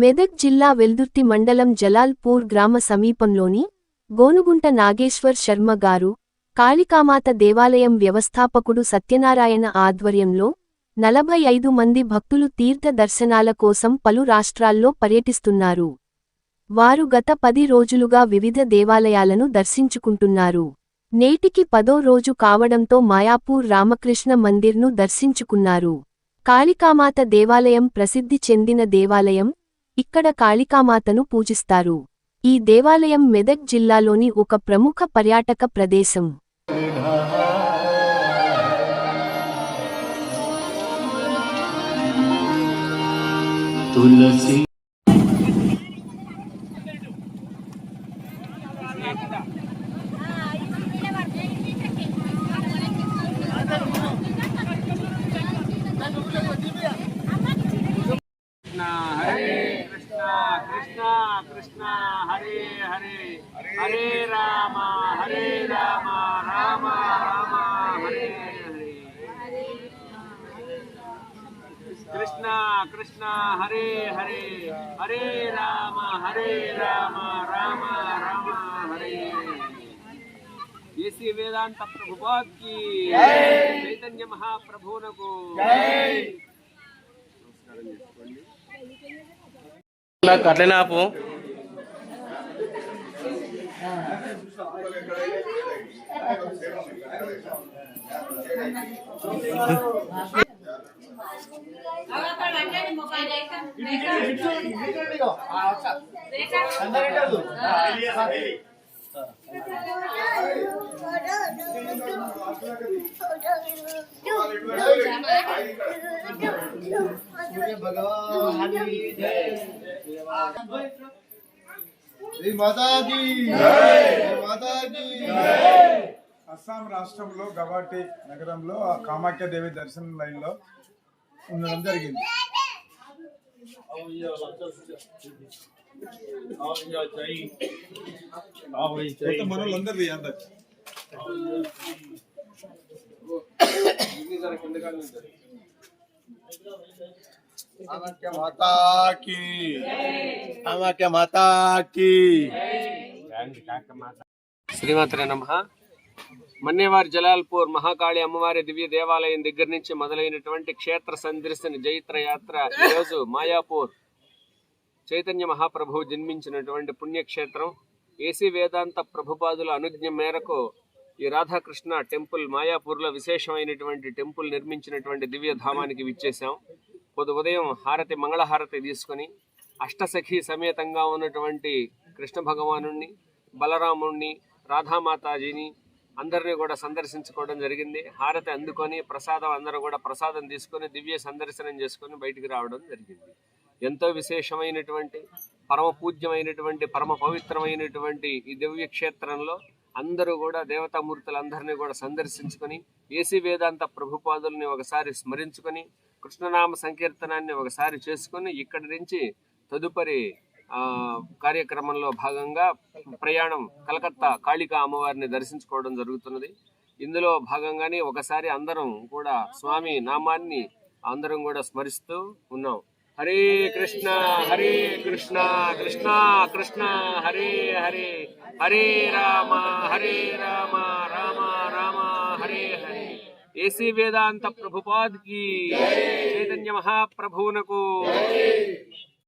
మెదక్ జిల్లా వెల్దుర్తి మండలం జలాల్పూర్ గ్రామ సమీపంలోని గోనుగుంట నాగేశ్వర్ శర్మ గారు కాళికామాత దేవాలయం వ్యవస్థాపకుడు సత్యనారాయణ ఆధ్వర్యంలో 45 మంది భక్తులు తీర్థ దర్శనాల కోసం పలు రాష్ట్రాల్లో పర్యటిస్తున్నారు. వారు గత 10 రోజులుగా వివిధ దేవాలయాలను దర్శించుకుంటున్నారు. నేటికి 10వ రోజు కావడంతో మాయాపూర్ రామకృష్ణ మందిర్ను దర్శించుకున్నారు. కాళికామాత దేవాలయం ప్రసిద్ధి చెందిన దేవాలయం. ఇక్కడ కాళికామాతను పూజిస్తారు. ఈ దేవాలయం మెదక్ జిల్లాలోని ఒక ప్రముఖ పర్యాటక ప్రదేశం. తులసి कृष्ण कृष्ण हरे हरे हरे राम राम राम हरे हरे कृष्ण कृष्ण हरे हरे हरे राम राम राम हरे एसी वेदांत प्रभुपाद की चैतन्य महाप्रभुनकु అట్లనే ఆపు. అస్సాం రాష్ట్రంలో గవాటి నగరంలో కామాఖ్య దేవి దర్శనం లైన్ లో ఉండడం జరిగింది. మనోళ్ళందరిది శ్రీమాత్రే నమః. మన్నేవారి జలాల్పూర్ మహాకాళి అమ్మవారి దివ్య దేవాలయం దగ్గర నుంచి మొదలైనటువంటి క్షేత్ర సందర్శన జైత్ర యాత్ర ఈరోజు మాయాపూర్ చైతన్య మహాప్రభువు జన్మించినటువంటి పుణ్యక్షేత్రం. ఏసీ వేదాంత ప్రభుపాదుల అనుజ్ఞ మేరకు ఈ రాధాకృష్ణ టెంపుల్ మాయాపూర్లో విశేషమైనటువంటి టెంపుల్ నిర్మించినటువంటి దివ్య ధామానికి విచ్చేసాం. ఉదయం హారతి మంగళహారతి తీసుకొని అష్టసఖి సమేతంగా ఉన్నటువంటి కృష్ణ భగవానుణ్ణి, బలరాముణ్ణి, రాధామాతాజీని అందరినీ కూడా సందర్శించుకోవడం జరిగింది. హారతి అందుకొని ప్రసాదం అందరూ కూడా ప్రసాదం తీసుకొని దివ్య సందర్శనం చేసుకొని బయటికి రావడం జరిగింది. ఎంతో విశేషమైనటువంటి పరమ పూజ్యమైనటువంటి పరమ పవిత్రమైనటువంటి ఈ దివ్య క్షేత్రంలో అందరూ కూడా దేవతామూర్తులందరినీ కూడా సందర్శించుకొని ఏసీ వేదాంత ప్రభుపాదుల్ని ఒకసారి స్మరించుకొని కృష్ణనామ సంకీర్తనాన్ని ఒకసారి చేసుకొని ఇక్కడి నుంచి తదుపరి కార్యక్రమంలో భాగంగా ప్రయాణం కలకత్తా కాళికా అమ్మవారిని దర్శించుకోవడం జరుగుతున్నది. ఇందులో భాగంగానే ఒకసారి అందరం కూడా స్వామి నామాన్ని అందరం కూడా స్మరిస్తూ ఉన్నాం. హరే కృష్ణ కృష్ణ కృష్ణ హరే హరే హరే రామ రామ రామ హరే హరే. ఏసీ వేదాంత ప్రభుపాద్ की चैतन्य महाप्रभुनकु